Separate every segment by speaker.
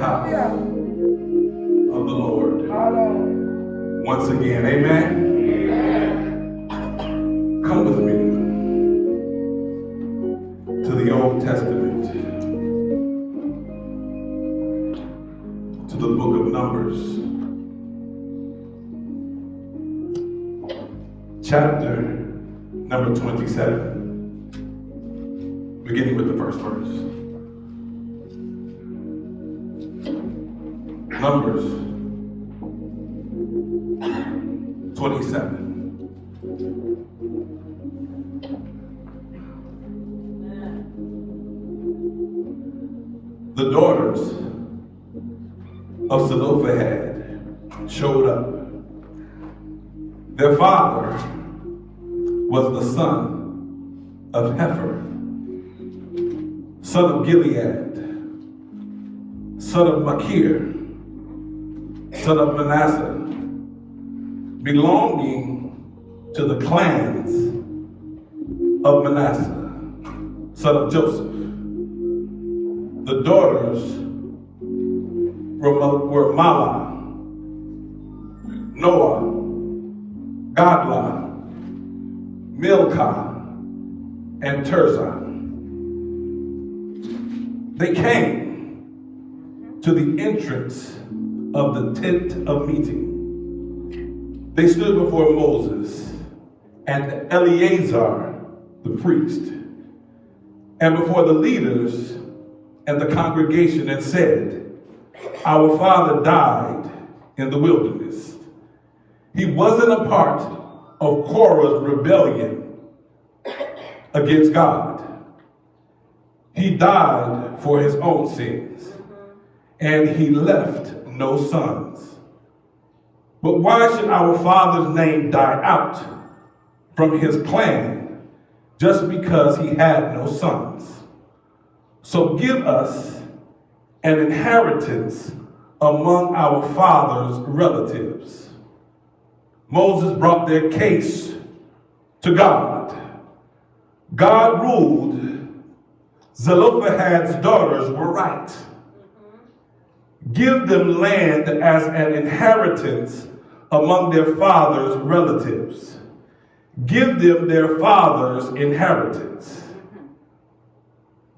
Speaker 1: house of the Lord. Once again, amen. Come with me to the Old Testament, to the book of Numbers, chapter number 27, beginning with the first verse. Numbers 27. The daughters of Zelophehad showed up. Their father was the son of Hefer, son of Gilead, son of Machir, son of Manasseh, belonging to the clans of Manasseh, son of Joseph. The daughters were Mahlah, Noah, Gadla, Milcah, and Tirzah. They came to the entrance of the tent of meeting. They stood before Moses and Eleazar the priest, and before the leaders and the congregation, and said, "Our father died in the wilderness. He wasn't a part of Korah's rebellion against God. He died for his own sins, and he left no sons. But why should our father's name die out from his clan just because he had no sons? So give us an inheritance among our father's relatives." Moses brought their case to God. God ruled Zelophehad's daughters were right. Give them land as an inheritance among their father's relatives. Give them their father's inheritance.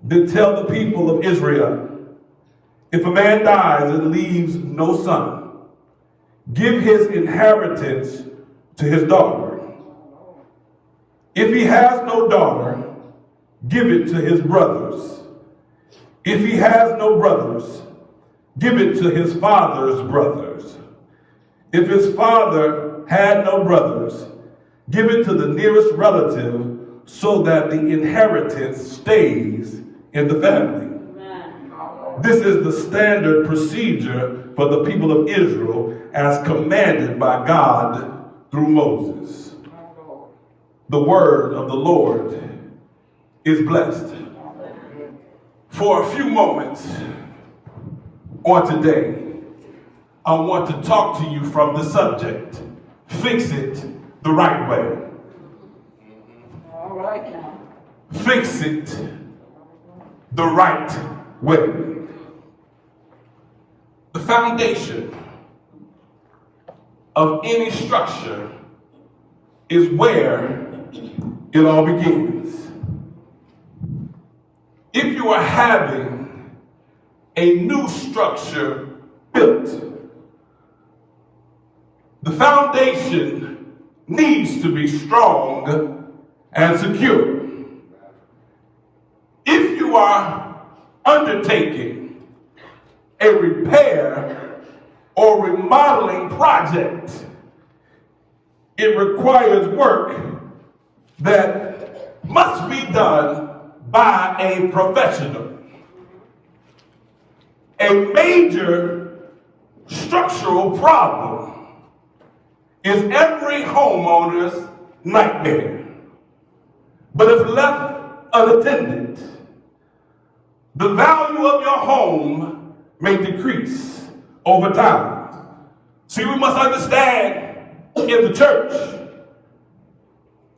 Speaker 1: Then tell the people of Israel, if a man dies and leaves no son, give his inheritance to his daughter. If he has no daughter, give it to his brothers. If he has no brothers, give it to his father's brothers. If his father had no brothers, give it to the nearest relative so that the inheritance stays in the family. This is the standard procedure for the people of Israel as commanded by God through Moses. The word of the Lord is blessed. For a few moments on today, I want to talk to you from the subject, fix it the right way.
Speaker 2: All right now.
Speaker 1: Fix it the right way. The foundation of any structure is where it all begins. If you are having a new structure built, the foundation needs to be strong and secure. If you are undertaking a repair or remodeling project, it requires work that must be done by a professional. A major structural problem is every homeowner's nightmare. But if left unattended, the value of your home may decrease over time. See, we must understand in the church,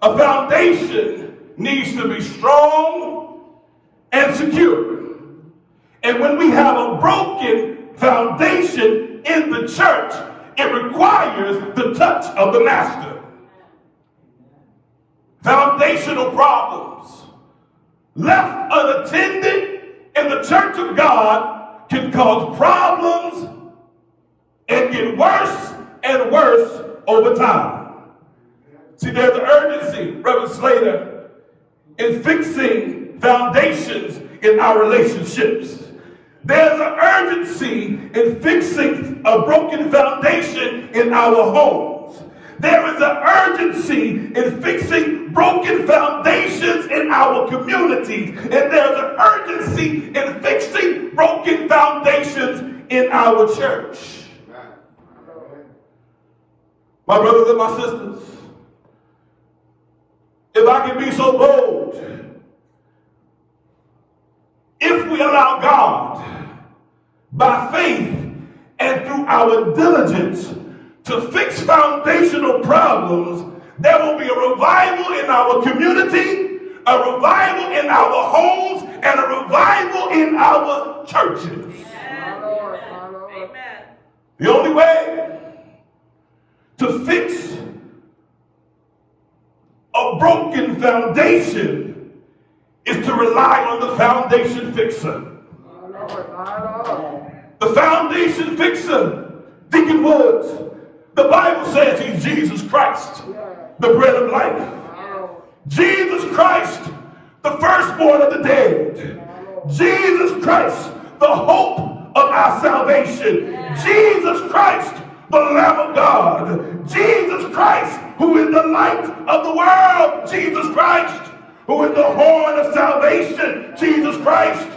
Speaker 1: a foundation needs to be strong and secure. And when we have a broken foundation in the church, it requires the touch of the master. Foundational problems left unattended in the church of God can cause problems and get worse and worse over time. See, there's an urgency, Reverend Slater, in fixing foundations in our relationships. There's an urgency in fixing a broken foundation in our homes. There is an urgency in fixing broken foundations in our communities. And there's an urgency in fixing broken foundations in our church. My brothers and my sisters, if I can be so bold, if we allow God, by faith and through our diligence, to fix foundational problems, there will be a revival in our community, a revival in our homes, and a revival in our churches.
Speaker 2: Amen.
Speaker 1: The only way to fix a broken foundation is to rely on the foundation fixer. The foundation fixer, Deacon Woods, the Bible says he's Jesus Christ, the bread of life. Jesus Christ, the firstborn of the dead. Jesus Christ, the hope of our salvation. Jesus Christ, the Lamb of God. Jesus Christ, who is the light of the world. Jesus Christ, who is the horn of salvation. Jesus Christ,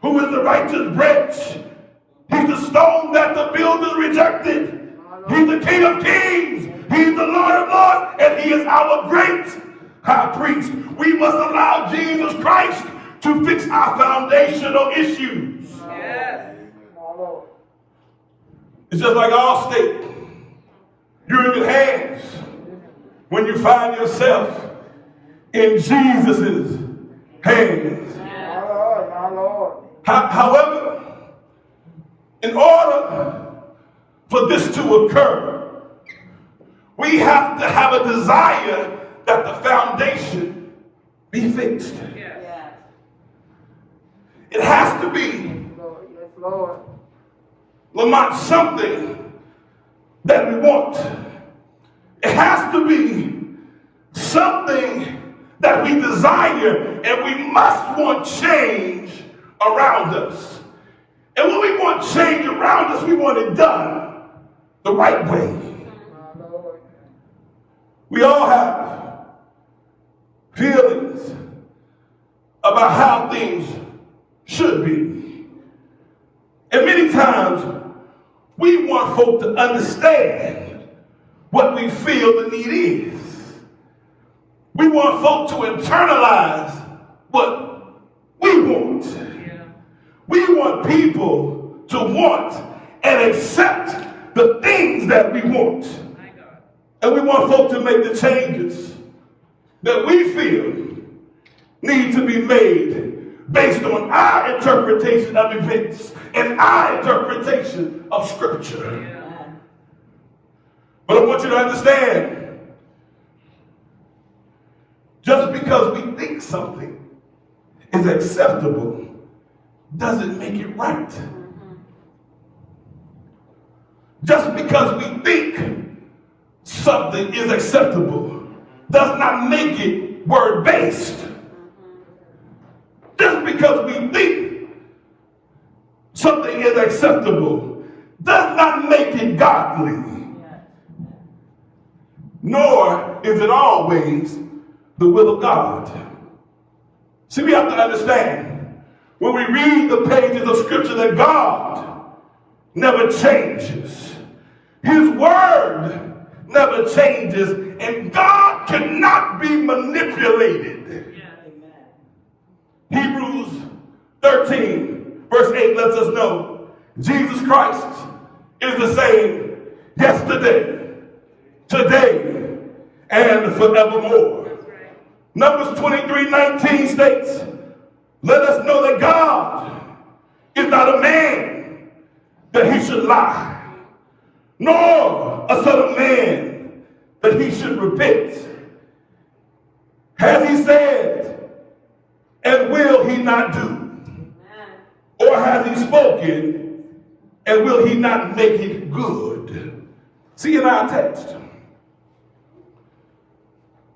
Speaker 1: who is the righteous branch. He's the stone that the builders rejected. He's the King of Kings. He's the Lord of Lords. And he is our great high priest. We must allow Jesus Christ to fix our foundational issues.
Speaker 2: Yes.
Speaker 1: It's just like Allstate. You're in good hands when you find yourself in Jesus' hands. However, in order for this to occur, we have to have a desire that the foundation be fixed.
Speaker 2: Yes.
Speaker 1: It has to be, Lamont, something that we want. It has to be something that we desire, and we must want change around us. And when we want change around us, we want it done the right way. We all have feelings about how things should be. And many times, we want folk to understand what we feel the need is. We want folk to internalize what we want. We want people to want and accept the things that we want. And we want folk to make the changes that we feel need to be made based on our interpretation of events and our interpretation of Scripture. But I want you to understand, just because we think something is acceptable doesn't make it right. Just because we think something is acceptable does not make it word-based. Just because we think something is acceptable does not make it godly. Nor is it always the will of God. See, we have to understand, when we read the pages of Scripture, that God never changes. His word never changes, and God cannot be manipulated. Hebrews 13, verse 8 lets us know Jesus Christ is the same yesterday, today, and forevermore. Numbers 23:19 states, let us know that God is not a man that he should lie, nor a son of man that he should repent. Has he said, and will he not do? Or has he spoken, and will he not make it good? See in our text,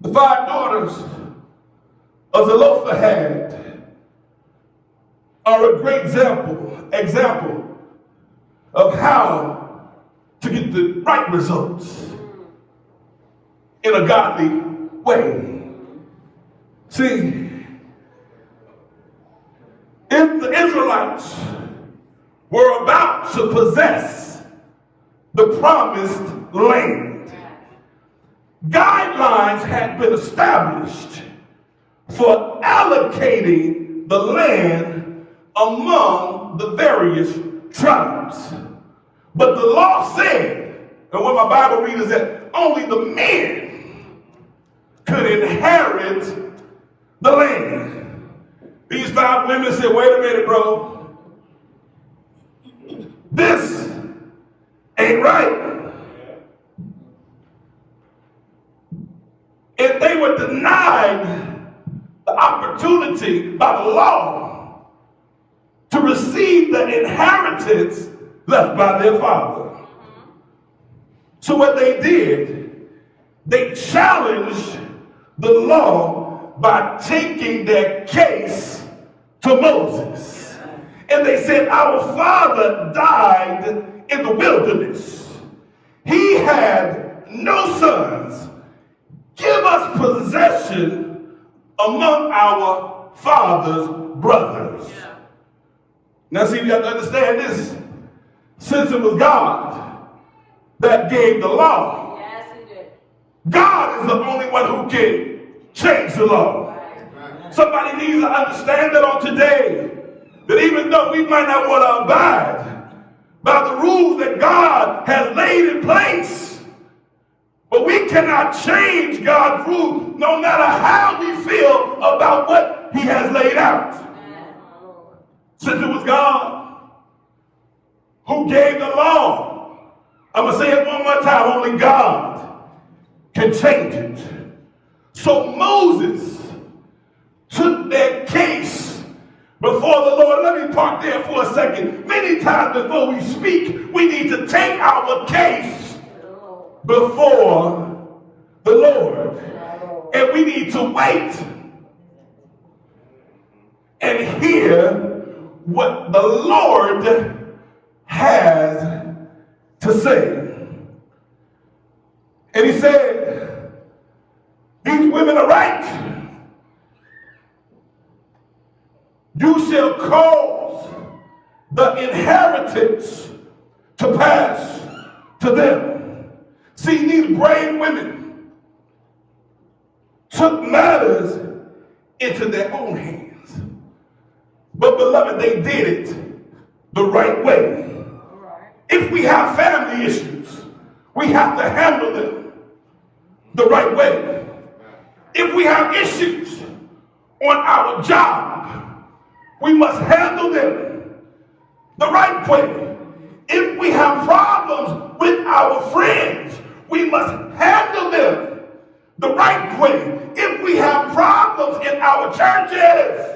Speaker 1: the 5 daughters of Zelophehad are a great example of how to get the right results in a godly way. See, if the Israelites were about to possess the promised land, guidelines had been established for allocating the land among the various tribes. But the law said, and what my Bible reads is that only the men could inherit the land. These 5 women said, wait a minute, bro. This ain't right. If they were denied the opportunity by the law to receive the inheritance left by their father. So what they did, they challenged the law by taking their case to Moses. And they said, our father died in the wilderness. He had no sons. Give us possession among our father's brothers. Yeah. Now see, you have to understand this. Since it was God that gave the law, yes, he did. God is the only one who can change the law. Right. Somebody needs to understand that on today, that even though we might not want to abide by the rules that God has laid in place, but we cannot change God's rules no matter how we feel about what he has laid out. Since it was God who gave the law, I'm going to say it one more time, only God can change it. So Moses took their case before the Lord. Let me park there for a second. Many times before we speak, we need to take our case before the Lord. And we need to wait and hear what the Lord has to say. And he said, these women are right. You shall cause the inheritance to pass to them. See, these brave women took matters into their own hands. But beloved, they did it the right way. If we have family issues, we have to handle them the right way. If we have issues on our job, we must handle them the right way. If we have problems with our friends, we must handle them the right way. If we have problems in our churches,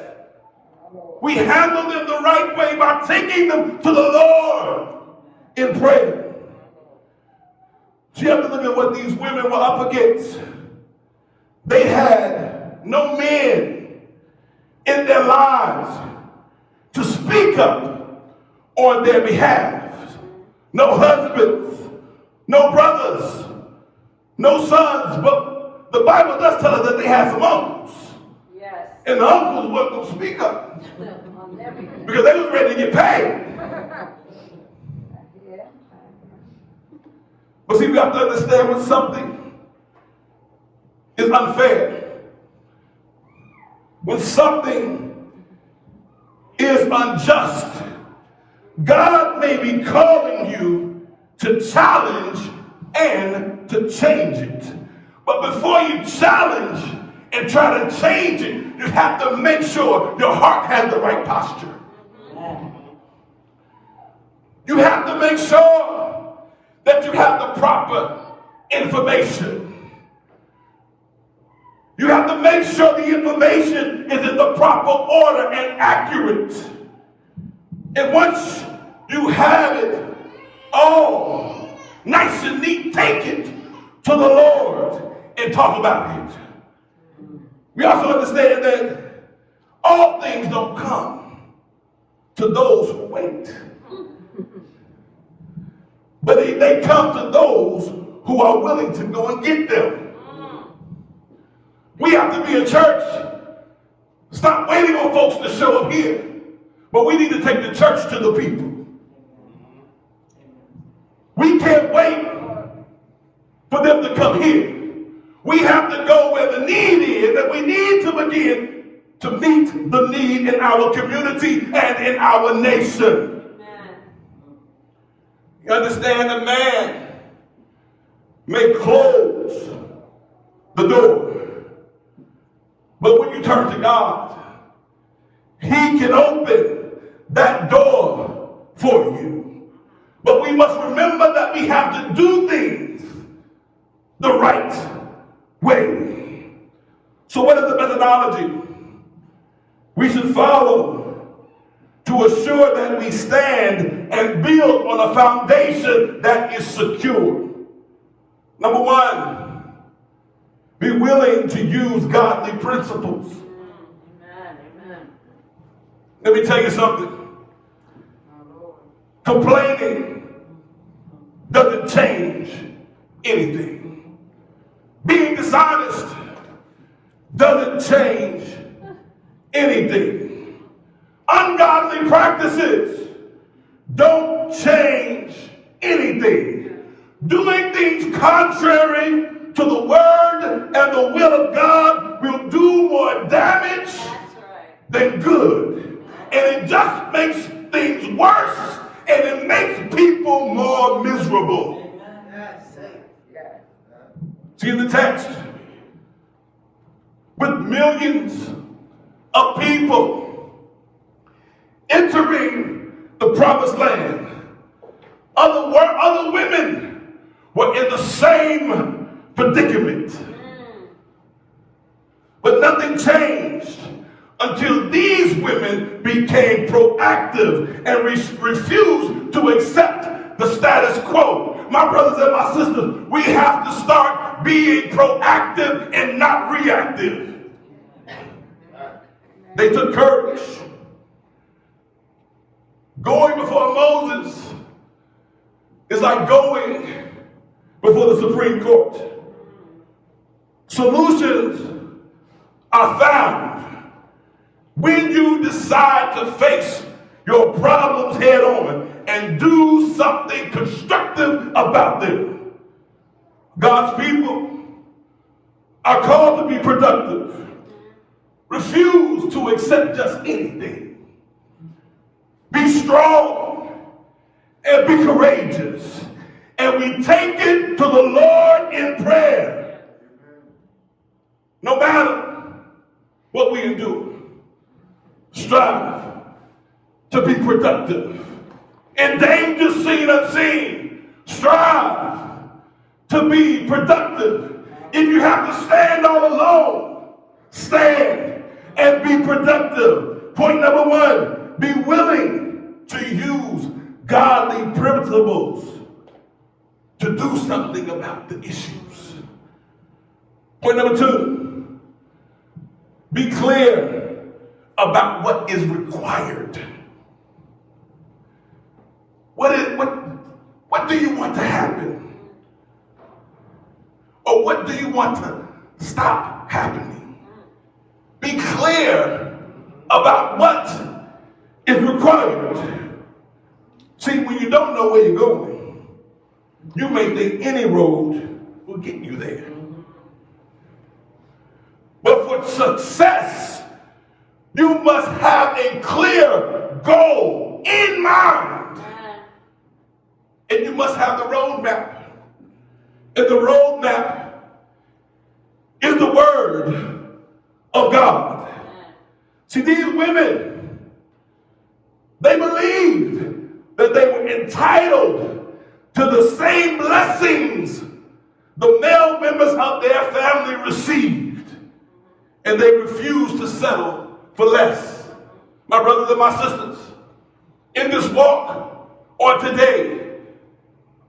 Speaker 1: we handle them the right way by taking them to the Lord in prayer. So you have to look at what these women were up against. They had no men in their lives to speak up on their behalf. No husbands, no brothers, no sons. But the Bible does tell us that they had some uncles. Yes. And the uncles weren't going to speak up because they was ready to get paid. But see, we have to understand when something is unfair, when something is unjust, God may be calling you to challenge and to change it. But before you challenge and try to change it, you have to make sure your heart has the right posture. You have to make sure that you have the proper information. You have to make sure the information is in the proper order and accurate. And once you have it all nice and neat, take it to the Lord and talk about it. We also understand that all things don't come to those who wait, but they come to those who are willing to go and get them. We have to be a church. Stop waiting on folks to show up here, but we need to take the church to the people. We can't wait for them to come here. We have to go where the need is, and we need to begin to meet the need in our community and in our nation. Amen. You understand, a man may close the door, but when you turn to God, He can open that door for you. But we must remember that we have to do things the right way. So what is the methodology we should follow to assure that we stand and build on a foundation that is secure? Number one, be willing to use godly principles. Amen. Amen. Let me tell you something. Complaining doesn't change anything. Being dishonest doesn't change anything. Ungodly practices don't change anything. Doing things contrary to the word and the will of God will do more damage than good. And it just makes things worse, and it makes people more miserable. See, in the text, with millions of people entering the promised land, other women were in the same predicament. But nothing changed until these women became proactive and refused to accept the status quo. My brothers and my sisters, we have to start being proactive and not reactive. They took courage. Going before Moses is like going before the Supreme Court. Solutions are found when you decide to face your problems head on and do something constructive about them. God's people are called to be productive. Refuse to accept just anything. Be strong and be courageous. And we take it to the Lord in prayer. No matter what we do, strive to be productive. In danger seen unseen, strive to be productive. If you have to stand all alone, stand and be productive. Point number one, be willing to use godly principles to do something about the issues. Point number two, be clear about what is required. What do you want to happen? Or what do you want to stop happening? Be clear about what is required. See, when you don't know where you're going, you may think any road will get you there. But for success, you must have a clear goal in mind. And you must have the roadmap. And the roadmap is the word of God. See, these women, they believed that they were they're entitled to the same blessings the male members of their family received, and they refuse to settle for less. My brothers and my sisters, in this walk or today,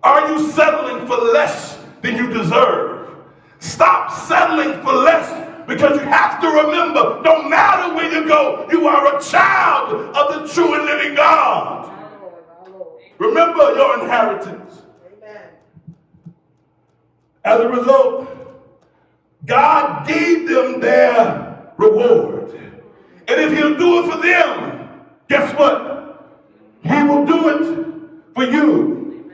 Speaker 1: are you settling for less than you deserve? Stop settling for less, because you have to remember, no matter where you go, you are a child of the true and living God. Remember your inheritance. As a result, God gave them their reward. And if he'll do it for them, guess what? He will do it for you.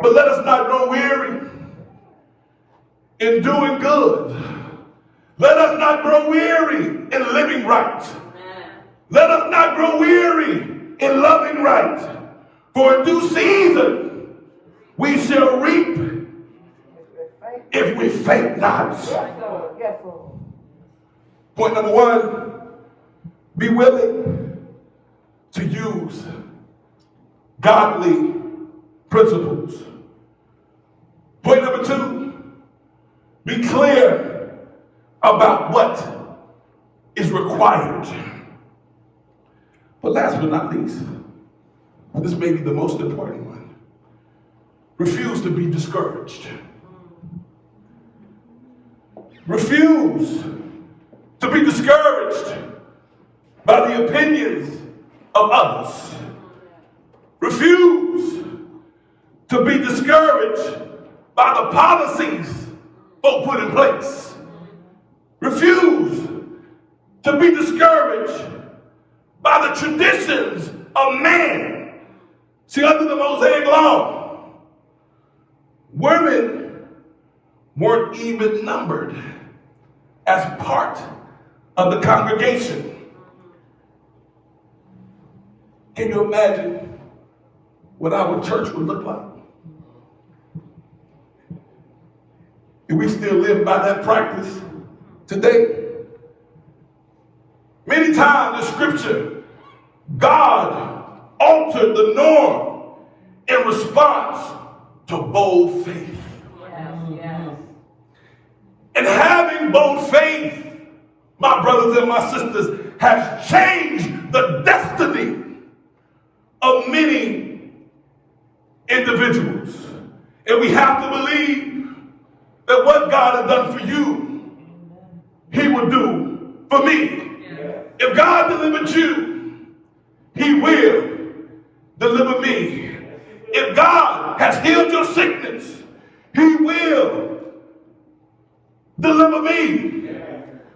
Speaker 1: But let us not grow weary in doing good. Let us not grow weary in living right. Let us not grow weary in loving right. For in due season we shall reap if we faint not. Point number one, be willing to use godly principles. Point number two, be clear about what is required. But last but not least, this may be the most important one, refuse to be discouraged. Refuse to be discouraged by the opinions of others. Refuse to be discouraged by the policies folk put in place. Refuse to be discouraged by the traditions of man. See, under the Mosaic law, women weren't even numbered as part of the congregation. Can you imagine what our church would look like if we still live by that practice today? Many times in Scripture, God altered the norm in response to bold faith. And having bold faith, my brothers and my sisters, has changed the destiny of many individuals. And we have to believe that what God has done for you, he will do for me. If God delivered you, he will deliver me. If God has healed your sickness, he will deliver me.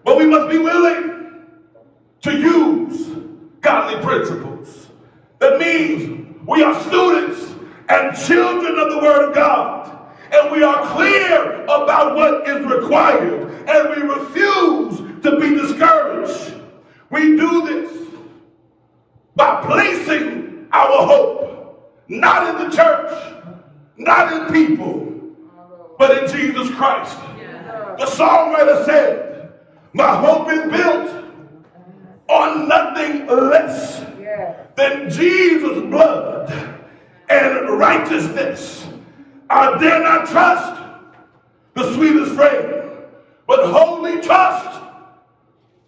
Speaker 1: But we must be willing to use godly principles. That means we are students and children of the Word of God, and we are clear about what is required, and we refuse to be discouraged. We do this by placing our hope not in the church, not in people, but in Jesus Christ. The songwriter said, my hope is built on nothing less than Jesus' blood and righteousness. I dare not trust the sweetest frame, but wholly trust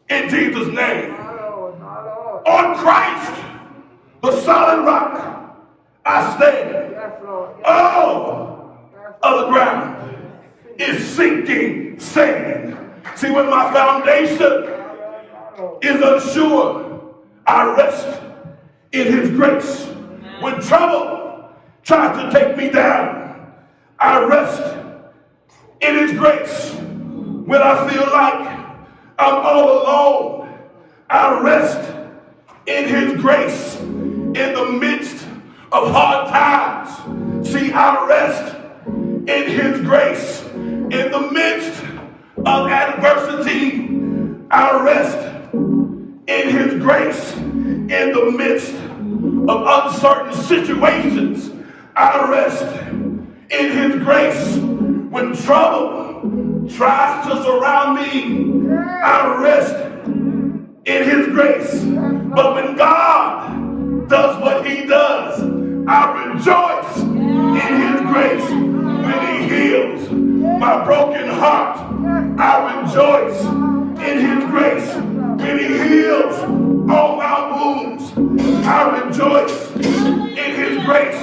Speaker 1: in Jesus' name. On Christ, the solid rock, I stand. All of the ground is sinking sand. See, when my foundation is unsure, I rest in his grace. When trouble tries to take me down, I rest in his grace. When I feel like I'm all alone, I rest in his grace. In the midst of hard times, see, I rest in his grace. In the midst of adversity, I rest in his grace. In the midst of uncertain situations, I rest in his grace. When trouble tries to surround me, I rest in his grace. But when God does what he does, I rejoice heals all my wounds. I rejoice in his grace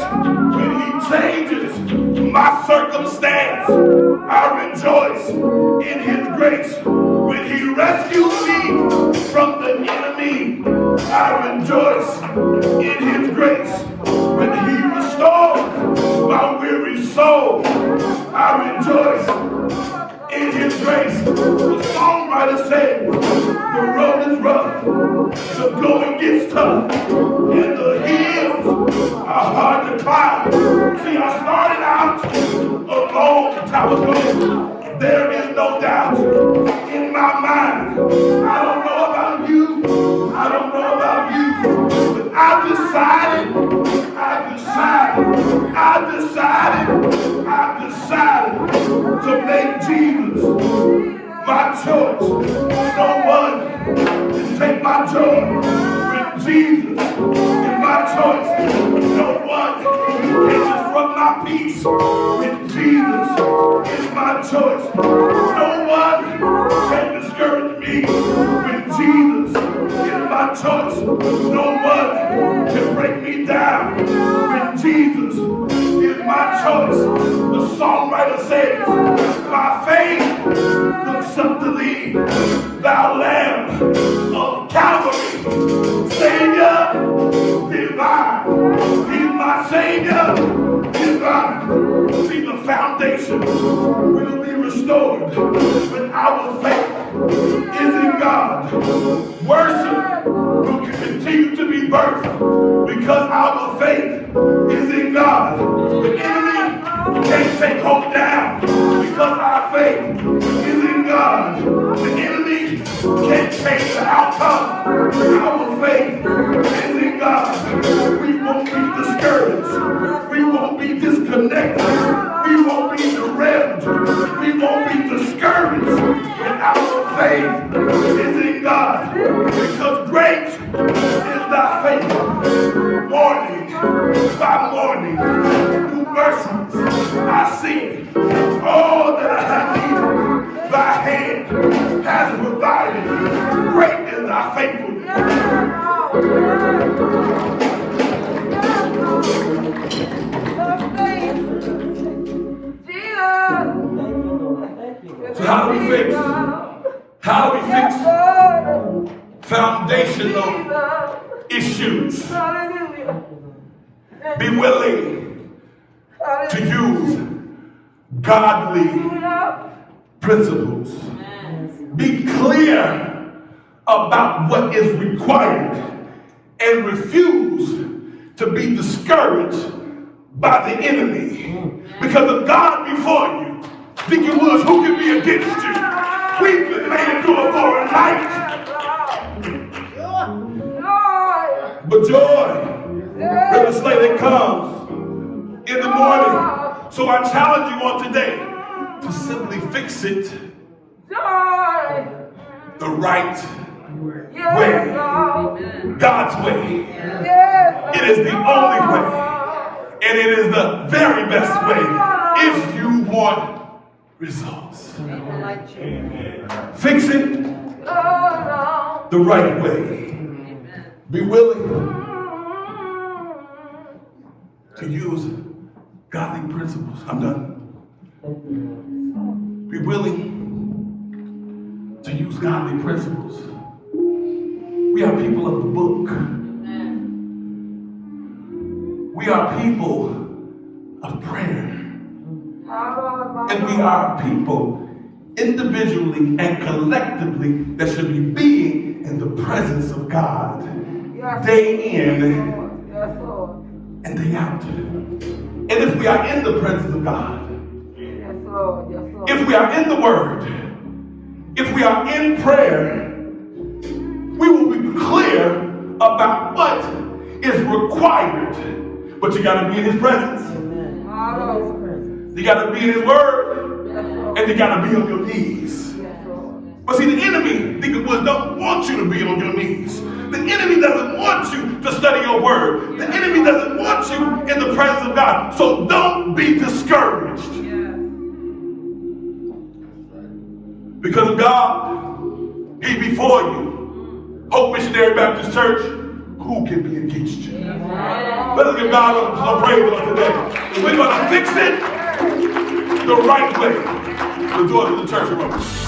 Speaker 1: when he changes my circumstance. I rejoice in his grace when he rescues me from the enemy. I rejoice in his grace when he restores my weary soul. I rejoice in his grace. The songwriter said, the road is rough, the going gets tough, and the hills are hard to climb. See, I started out a long time ago. There is no doubt in my mind. I don't know about you. I don't know about you. But I decided to make Jesus my choice. No one can take my joy when Jesus is my choice. No one can disrupt my peace when Jesus is my choice. No one can discourage me when Jesus is my choice. No one can break me down when Jesus is my choice. The songwriter says, my faith looks up to thee, thou Lamb of Calvary, Savior divine. He's my Savior divine. See, the foundation will be restored when our faith is in God. Worship will continue to be birthed because our faith is in God. The enemy can't take hope down because our faith is in God. The enemy can't change the outcome. Our faith is in God. We won't be discouraged. We won't be disconnected. We won't be derailed. We won't be discouraged. And our faith is in God. Because great is thy faith. Morning by morning, new mercies I see. All that I have needed, thy hand has provided. Great is thy faithfulness. So how do we fix foundational issues? Be willing to use godly principles. Be clear about what is required and refuse to be discouraged by the enemy. Because of God before you, Deacon Woods, who can be against you? We've been made to do it for a night. But joy, Brother Slade, comes in the morning. So I challenge you on today to simply fix it the right way. God's way. It is the only way. And it is the very best way if you want results. Fix it the right way. Be willing to use godly principles. I'm done. Be willing to use godly principles. We are people of the book. We are people of prayer. And we are people individually and collectively that should be being in the presence of God day in and day out. And if we are in the presence of God, if we are in the Word, if we are in prayer, we will be clear about what is required. But you got to be in His presence. You got to be in His Word, and you got to be on your knees. But see, the enemy, Deacon Woods, don't want you to be on your knees. The enemy doesn't want you to study your word. The enemy doesn't want you in the presence of God. So don't be discouraged. Because God, He before you. Hope Missionary Baptist Church, who can be against you? Let's give God some praise on today. We're going to fix it the right way. The doors of the church are open.